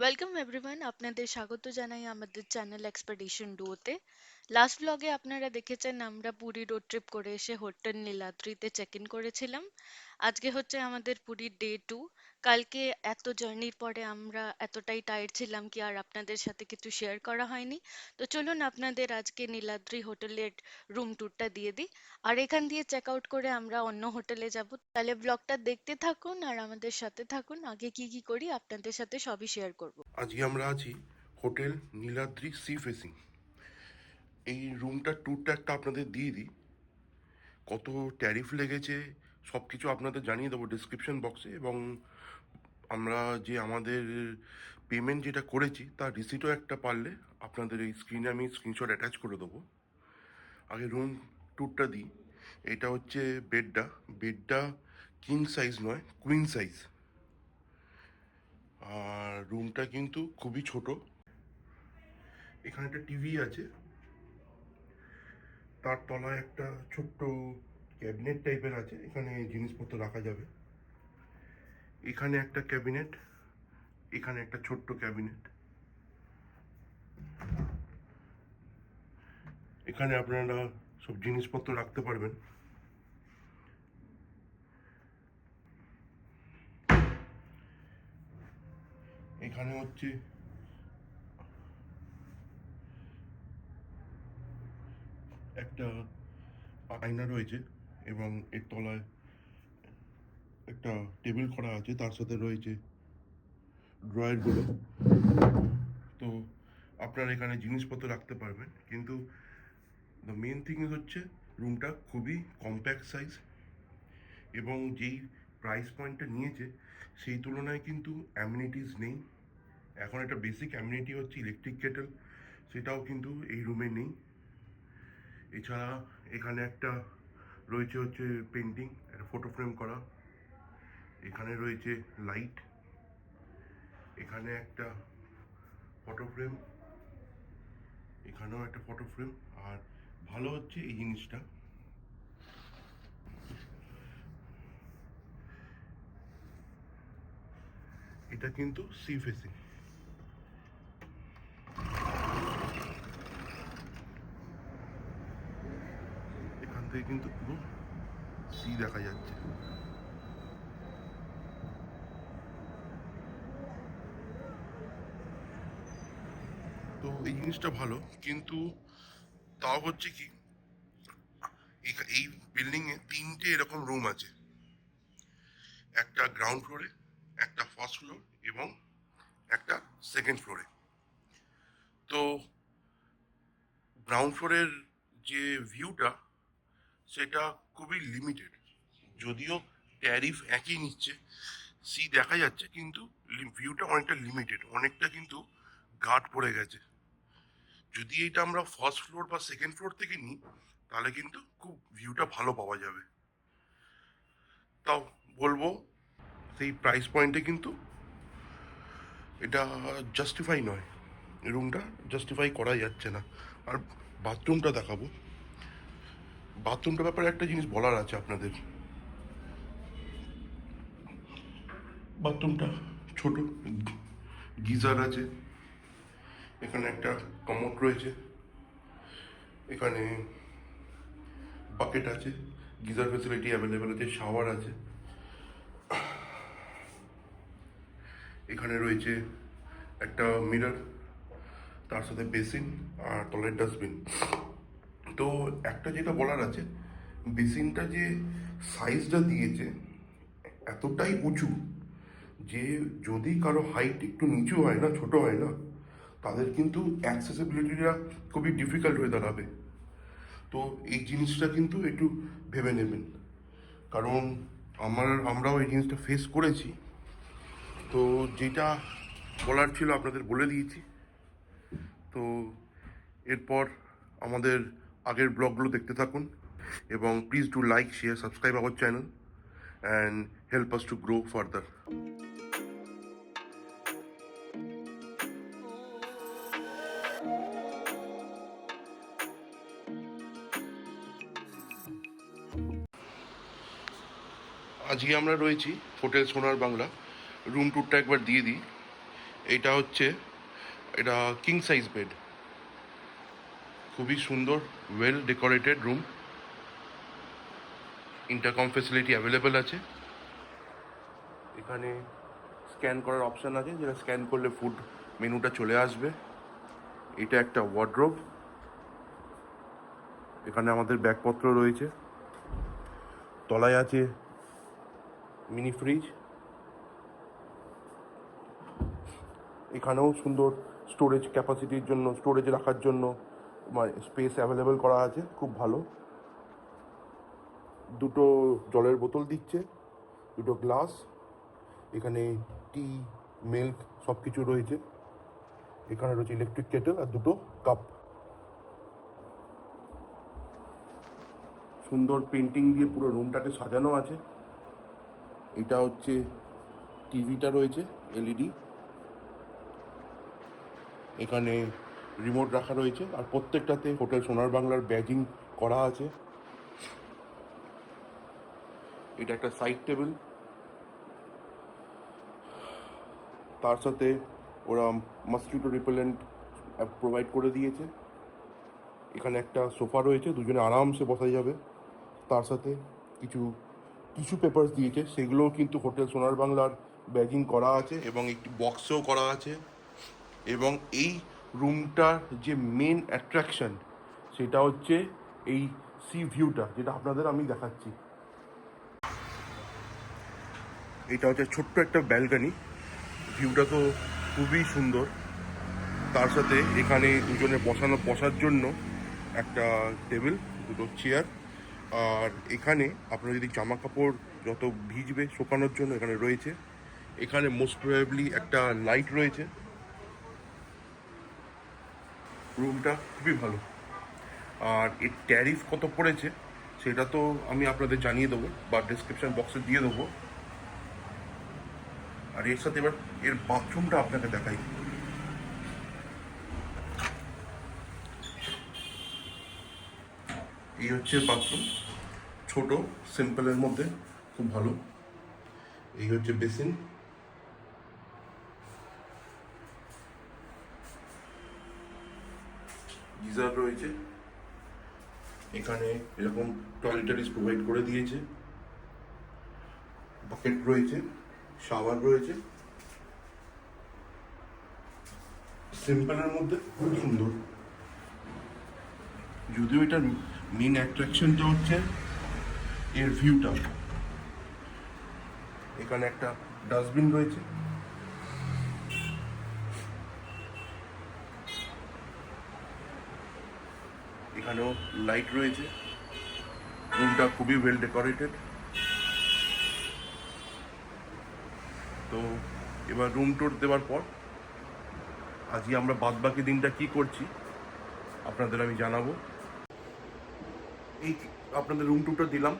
Welcome everyone, আপনাদের স্বাগত জানাই আমাদের চ্যানেল এক্সপেডিশন ডুয়োতে। লাস্ট ব্লগে আপনারা দেখেছেন আমরা পুরী রোড ট্রিপ করে এসে হোটেল নীলাদ্রিতে চেক ইন করেছিলাম। আজকে হচ্ছে আমাদের পুরীর ডে 2। কালকে এত জার্নির পরে আমরা এতটাই টায়ার্ড ছিলাম কি আর আপনাদের সাথে কিছু শেয়ার করা হয়নি। তো চলুন আপনাদের আজকে নীলাদ্রি হোটেলের রুম ট্যুরটা দিয়ে দিই। আর এখান দিয়ে চেক আউট করে আমরা অন্য হোটেলে যাব। তাহলে ব্লগটা দেখতে থাকুন আর আমাদের সাথে থাকুন। আগে কি কি করি আপনাদের সাথে সবই শেয়ার করব। আজকে আমরা আছি হোটেল নীলাদ্রি সি ফেসিং। এই রুমটার ট্যুরটা একটা আপনাদের দিয়ে দিই। কত ট্যারিফ লেগেছে সব কিছু আপনাদের জানিয়ে দেবো ডিসক্রিপশন বক্সে, এবং আমরা যে আমাদের পেমেন্ট যেটা করেছি তার রিসিটও একটা পারলে আপনাদের এই স্ক্রিনে আমি স্ক্রিনশট অ্যাটাচ করে দেবো। আগে রুম ট্যুরটা দিই। এটা হচ্ছে বেডটা। বেডটা কিং সাইজ নয়, কুইন সাইজ। আর রুমটা কিন্তু খুবই ছোট। এখানে একটা টিভি আছে, তার তলায় একটা ছোট্ট ক্যাবিনেট টাইপের আছে, এখানে জিনিসপত্র রাখা যাবে। এখানে একটা ক্যাবিনেট, এখানে একটা ছোট্ট ক্যাবিনেট। এখানে আপনারা সব জিনিসপত্র রাখতে পারবেন। এখানে হচ্ছে একটা আয়না রয়েছে, এবং এর তলায় একটা টেবিল করা আছে, তার সাথে রয়েছে ড্রয়ারগুলো। তো আপনারা এখানে জিনিসপত্র রাখতে পারবেন, কিন্তু দ্য মেন থিং হচ্ছে রুমটা খুবই কম্প্যাক্ট সাইজ, এবং যেই প্রাইস পয়েন্টটা নিয়েছে সেই তুলনায় কিন্তু অ্যামিনিটিস নেই। এখন একটা বেসিক অ্যামিনিটি হচ্ছে ইলেকট্রিক কেটেল, সেটাও কিন্তু এই রুমে নেই। এছাড়া এখানে একটা রয়েছে হচ্ছে পেন্টিং, একটা ফটো ফ্রেম করা। এখানে রয়েছে লাইট, এখানে একটা ফটো ফ্রেম, এখানেও একটা ফটো ফ্রেম। আর ভালো হচ্ছে এই জিনিসটা, এটা কিন্তু সি ফেসিং। এখান থেকে কিন্তু পুরো সি দেখা যাচ্ছে। তো এই জিনিসটা ভালো, কিন্তু তাও হচ্ছে কি, এই বিল্ডিংয়ে তিনটে এরকম রুম আছে। একটা গ্রাউন্ড ফ্লোরে, একটা ফার্স্ট ফ্লোর, এবং একটা সেকেন্ড ফ্লোরে। তো গ্রাউন্ড ফ্লোরের যে ভিউটা সেটা খুবই লিমিটেড। যদিও ট্যারিফ একই নিচ্ছে, সি দেখা যাচ্ছে, কিন্তু ভিউটা অনেকটা লিমিটেড, অনেকটা কিন্তু গার্ড পড়ে গেছে। যদি এটা আমরা ফার্স্ট ফ্লোর বা সেকেন্ড ফ্লোর থেকে নিই তাহলে কিন্তু খুব ভিউটা ভালো পাওয়া যাবে। তাও বলবো সেই প্রাইস পয়েন্টে কিন্তু এটা জাস্টিফাই নয়, রুমটা জাস্টিফাই করা যাচ্ছে না। আর বাথরুমটা দেখাবো। বাথরুমটার ব্যাপারে একটা জিনিস বলার আছে আপনাদের। বাথরুমটা ছোট, গিজার আছে, এখানে একটা কমোড রয়েছে, এখানে বাকেট আছে, গিজার ফেসিলিটি অ্যাভেলেবেল আছে, শাওয়ার আছে। এখানে রয়েছে একটা মিরর, তার সাথে বেসিন, আর তলের ডাস্টবিন। তো একটা যেটা বলার আছে, বেসিনটা যে সাইজটা দিয়েছে এতটাই উঁচু যে যদি কারো হাইট একটু নিচু হয় না, ছোট হয় না, তাদের কিন্তু অ্যাক্সেসিবিলিটিটা খুবই ডিফিকাল্ট হয়ে দাঁড়াবে। তো এই জিনিসটা কিন্তু একটু ভেবে নেবেন, কারণ আমরাও এই জিনিসটা ফেস করেছি। তো যেটা বলার ছিল আপনাদের বলে দিয়েছি। তো এরপর আমাদের আগের ব্লগগুলো দেখতে থাকুন, এবং please do like, share, subscribe our channel and help us to grow further. আজকে আমরা রয়েছি হোটেল সোনার বাংলা। রুম ট্যুরটা একবার দিয়ে দিই। এটা হচ্ছে, এটা কিং সাইজ বেড, খুবই সুন্দর, well decorated room. Intercom facility available আছে। এখানে স্ক্যান করার অপশান আছে, যেটা স্ক্যান করলে ফুড মেনুটা চলে আসবে। এটা একটা ওয়ার্ড্রোব, এখানে আমাদের ব্যাগপত্র রয়েছে। তলায় আছে মিনি ফ্রিজ, এখানেও সুন্দর স্টোরেজ ক্যাপাসিটির জন্য, স্টোরেজ রাখার জন্য মানে স্পেস অ্যাভেলেবেল করা আছে, খুব ভালো। দুটো জলের বোতল দিচ্ছে, দুটো গ্লাস, এখানে টি, মিল্ক সব কিছু রয়েছে। এখানে রয়েছে ইলেকট্রিক কেটেল আর দুটো কাপ। সুন্দর পেন্টিং দিয়ে পুরো রুমটাকে সাজানো আছে। এটা হচ্ছে টিভিটা রয়েছে এলইডি, এখানে রিমোট রাখা রয়েছে, আর প্রত্যেকটাতে হোটেল সোনার বাংলার ব্যাজিং করা আছে। এটা একটা সাইড টেবিল, তার সাথে ওরা মসকিটো রিপেলেন্ট প্রোভাইড করে দিয়েছে। এখানে একটা সোফা রয়েছে, দুজনে আরামসে বসা যাবে। তার সাথে কিছু টিস্যু পেপারস দিয়েছে, সেগুলোও কিন্তু হোটেল সোনার বাংলার ব্যাজিং করা আছে এবং একটি বক্সেও করা আছে। এবং এই রুমটার যে মেন অ্যাট্রাকশন সেটা হচ্ছে এই সি ভিউটা, যেটা আপনাদের আমি দেখাচ্ছি। এটা হচ্ছে ছোট্ট একটা ব্যালকানি, ভিউটা তো খুবই সুন্দর। তার সাথে এখানে দুজনে বসার জন্য একটা টেবিল, দুটো চেয়ার, আর এখানে আপনার যদি জামা কাপড় যত ভিজবে শুকানোর জন্য এখানে রয়েছে। এখানে মোস্ট প্রবাবলি একটা লাইট রয়েছে। রুমটা খুবই ভালো। আর এর ট্যারিফ কত পড়েছে সেটা তো আমি আপনাদের জানিয়ে দেবো বা ডিসক্রিপশন বক্সে দিয়ে দেবো। আর এর সাথে এবার এর বাথরুমটা আপনাকে দেখাই। এই হচ্ছে বাথরুম, ছোট সিম্পলের মধ্যে, খুব ভালো। এই হচ্ছে বেসিন, গিজার রয়েছে, এখানে এরকম টয়লেটারিজ প্রোভাইড করে দিয়েছে, বাকেট রয়েছে, শাওয়ার রয়েছে। সিম্পলের মধ্যে খুব সুন্দর। যদিও এটার মেন অ্যাট্রাকশনটা হচ্ছে এর ভিউটা। এখানে একটা ডাস্টবিন রয়েছে, এখানেও লাইট রয়েছে। রুমটা খুবই ওয়েল ডেকোরেটেড। তো এবার রুম ট্যুর দেওয়ার পর আজকে আমরা বাদবাকি দিনটা কি করছি আপনাদের আমি জানাবো। এই আপনাদের রুম ট্যুরটা দিলাম।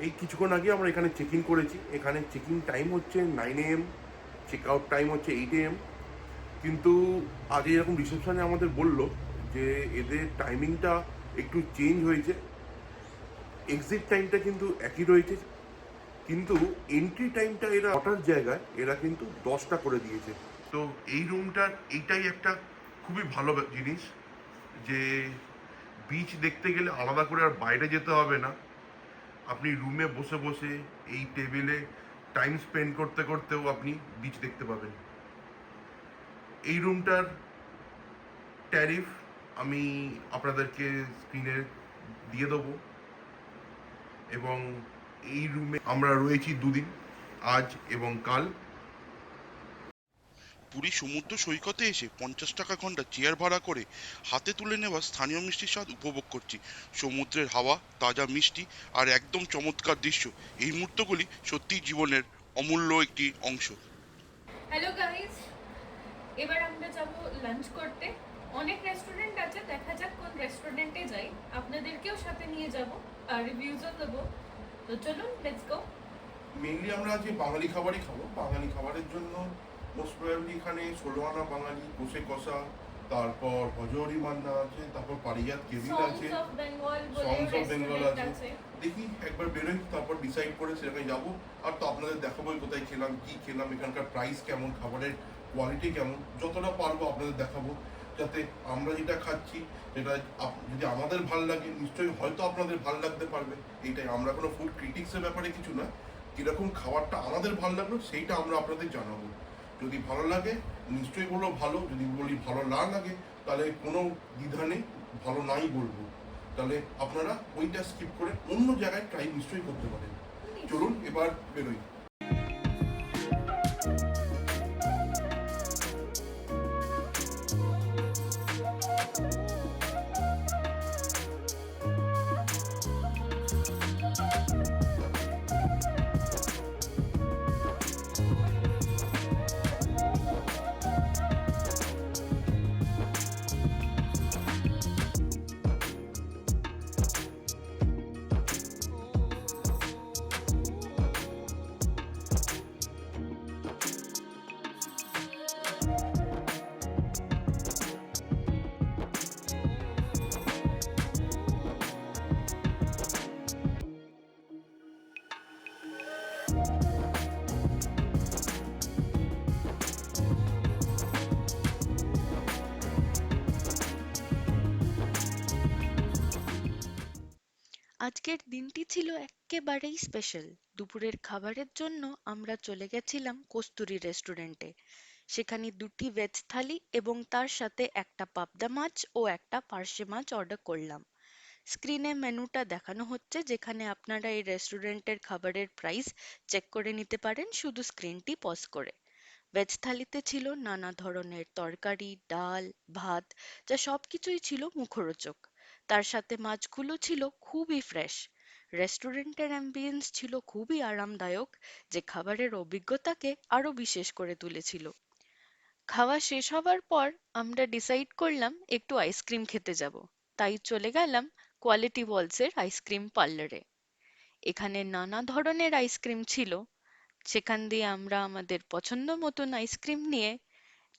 এই কিছুক্ষণ আগে আমরা এখানে চেক ইন করেছি। এখানে চেক ইন টাইম হচ্ছে 9 AM, চেক আউট টাইম হচ্ছে 8 AM। কিন্তু আগে এরকম রিসেপশনে আমাদের বললো যে এদের টাইমিংটা একটু চেঞ্জ হয়েছে, এক্সিট টাইমটা কিন্তু একই রয়েছে, কিন্তু এন্ট্রি টাইমটা এরা 9টার জায়গায় এরা কিন্তু 10টা করে দিয়েছে। তো এই রুমটার এইটাই একটা খুবই ভালো জিনিস যে বিচ দেখতে গেলে আলাদা করে আর বাইরে যেতে হবে না, আপনি রুমে বসে বসে এই টেবিলে টাইম স্পেন্ড করতে করতেও আপনি বিচ দেখতে পাবেন। এই রুমটার ট্যারিফ আমি আপনাদেরকে স্ক্রিনে দিয়ে দেবো। এবং এই রুমে আমরা রয়েছি দুদিন, আজ এবং কাল। পুরী সমুদ্র সৈকতে এসে 50 টাকা ঘন্টা চেয়ার ভাড়া করে হাতে তুলে নেওয়া স্থানীয় মিষ্টির স্বাদ উপভোগ করছি। সমুদ্রের হাওয়া, তাজা মিষ্টি আর একদম চমৎকার দৃশ্য, এই মুহূর্তগুলি সত্যিই জীবনের অমূল্য একটি অংশ। হ্যালো গাইস, এবার আমরা যাব লাঞ্চ করতে। অনেক রেস্টুরেন্ট আছে, দেখা যাক কোন রেস্টুরেন্টে যাই, আপনাদেরকেও সাথে নিয়ে যাব আর রিভিউজও দেবো। তো চলুন, লেটস গো। মেইনলি আমরা আজকে বাঙালি খাবারই খাবো। বাঙালি খাবারের জন্য মোস্ট প্রবাবলি এখানে 16 আনা বাঙালি, কষে কষা, তারপর হজরি মান্না আছে, তারপর পারিজাত কেবিল আছে, সংস অফ বেঙ্গল বলে সংস অফ বেঙ্গল রেস্টুরেন্ট আছে। আছে। দেখি একবার বেরোই, তারপর ডিসাইড করে সেখানে যাবো। আর তো আপনাদের দেখাবোই কোথায় খেলাম, কি খেলাম, এখানকার প্রাইস কেমন, খাবারের কোয়ালিটি কেমন, যতটা পারবো আপনাদের দেখাবো, যাতে আমরা যেটা খাচ্ছি যেটা যদি আমাদের ভালো লাগে নিশ্চয়ই হয়তো আপনাদের ভালো লাগতে পারবে। এইটাই, আমরা কোনো ফুড ক্রিটিক্সের ব্যাপারে কিছু না, কীরকম খাবারটা আমাদের ভালো লাগলো সেইটা আমরা আপনাদের জানাবো। যদি ভালো লাগে নিশ্চয়ই বলবো ভালো, যদি বলি ভালো না লাগে তাহলে কোনো দ্বিধা নেই, ভালো নাই বলবো। তাহলে আপনারা ওইটা স্কিপ করে অন্য জায়গায় ট্রাই নিশ্চয়ই করতে পারেন। চলুন এবার বেরোই। আজকের দিনটি ছিল এক্কেবারেই স্পেশাল। দুপুরের খাবারের জন্য আমরা চলে গেছিলাম কস্তুরী রেস্টুরেন্টে। সেখানে দুটি ভেজ থালি এবং তার সাথে একটা পাবদা মাছ ও একটা পার্শে মাছ অর্ডার করলাম। স্ক্রিনে মেনুটা দেখানো হচ্ছে, যেখানে আপনারা এই রেস্টুরেন্টের খাবারের প্রাইস চেক করে নিতে পারেন শুধু স্ক্রিনটি পজ করে। ভেজ থালিতে ছিল নানা ধরনের তরকারি, ডাল, ভাত, যা সবকিছুই ছিল মুখরোচক। তার সাথে মাছগুলো ছিল খুবই ফ্রেশ। রেস্টুরেন্টের অ্যাম্বিয়েন্স ছিল খুবই আরামদায়ক, যে খাবারের অভিজ্ঞতাকে আরো বিশেষ করে তুলেছিল। খাওয়া শেষ হবার পর আমরা ডিসাইড করলাম একটু আইসক্রিম খেতে যাব। তাই চলে গেলাম কোয়ালিটি ওয়ালসের আইসক্রিম পার্লারে। এখানে নানা ধরনের আইসক্রিম ছিল। সেখান দিয়ে আমরা আমাদের পছন্দ মতন আইসক্রিম নিয়ে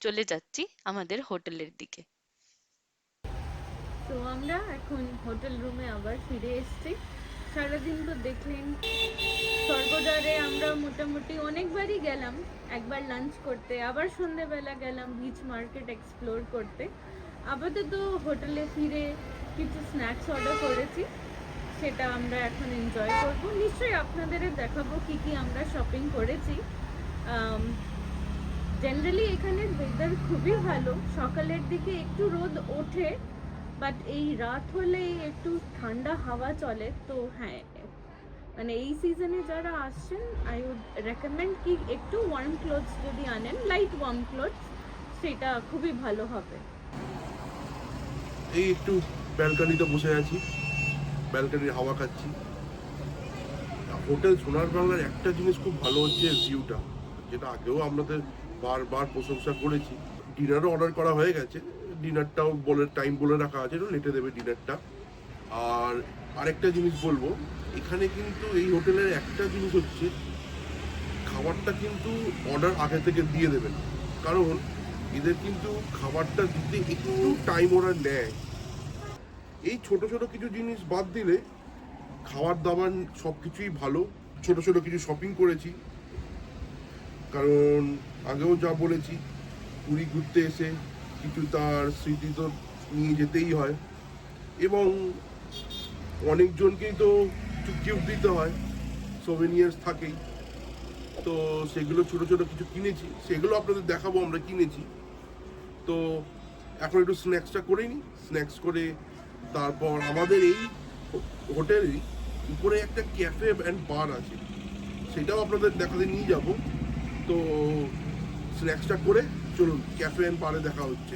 চলে যাচ্ছি আমাদের হোটেলের দিকে। তো আমরা এখন হোটেল রুমে আবার ফিরে এসেছি। সারাদিন তো দেখলেন স্বর্গদ্বারে আমরা মোটামুটি অনেকবারই গেলাম, একবার লাঞ্চ করতে, আবার সন্ধেবেলা গেলাম বিচ মার্কেট এক্সপ্লোর করতে। আপাতত হোটেলে ফিরে কিছু স্ন্যাক্স অর্ডার করেছি, সেটা আমরা এখন এনজয় করব। নিশ্চয়ই আপনাদের দেখাবো কি কি আমরা শপিং করেছি। জেনারেলি এখানের ওয়েদার খুবই ভালো, সকালের দিকে একটু রোদ ওঠে, বাট এই রাত হলেই একটু ঠান্ডা হাওয়া চলে। তো হ্যাঁ, মানে এই সিজনে যারা আসছেন আই উড রেকমেন্ড কি একটু ওয়ার্ম ক্লোথস যদি আনেন, লাইট ওয়ার্ম ক্লোথস, সেটা খুবই ভালো হবে। এই একটু ব্যালকানিতে বসে আছি, ব্যালকানির হাওয়া খাচ্ছি। হোটেল সোনার বাংলার একটা জিনিস খুব ভালো হচ্ছে ভিউটা, যেটা আগেও আপনাদের বারবার প্রশংসা করেছি। ডিনারও অর্ডার করা হয়ে গেছে, ডিনারটাও টাইম বলে রাখা আছে, একটু লেটে দেবে ডিনারটা। আর আরেকটা জিনিস বলবো, এখানে কিন্তু এই হোটেলের একটা জিনিস হচ্ছে খাবারটা কিন্তু অর্ডার আগে থেকে দিয়ে দেবেন, কারণ এদের কিন্তু খাবারটা দিতে একটু টাইম ওরা নেয়। এই ছোট ছোট কিছু জিনিস বাদ দিলে খাবার দাবার সব কিছুই ভালো। ছোট ছোট কিছু শপিং করেছি, কারণ আগেও যা বলেছি পুরী ঘুরতে এসে কিছু তার স্মৃতি তো নিয়ে যেতেই হয়, এবং অনেকজনকেই তো কিছু গিফট দিতে হয়, সোভেনিয়ার্স থাকেই। তো সেগুলো ছোট ছোট কিছু কিনেছি, সেগুলো আপনাদের দেখাবো আমরা কিনেছি। তো এখন একটু স্ন্যাক্সটা করে নিই, স্ন্যাক্স করে তারপর আমাদের এই হোটেলেরই উপরে একটা ক্যাফে অ্যান্ড বার আছে, সেটাও আপনাদের দেখাতে নিয়ে যাব। তো স্ন্যাক্সটা করে চলুন ক্যাফে অ্যান্ড বারে দেখা হচ্ছে।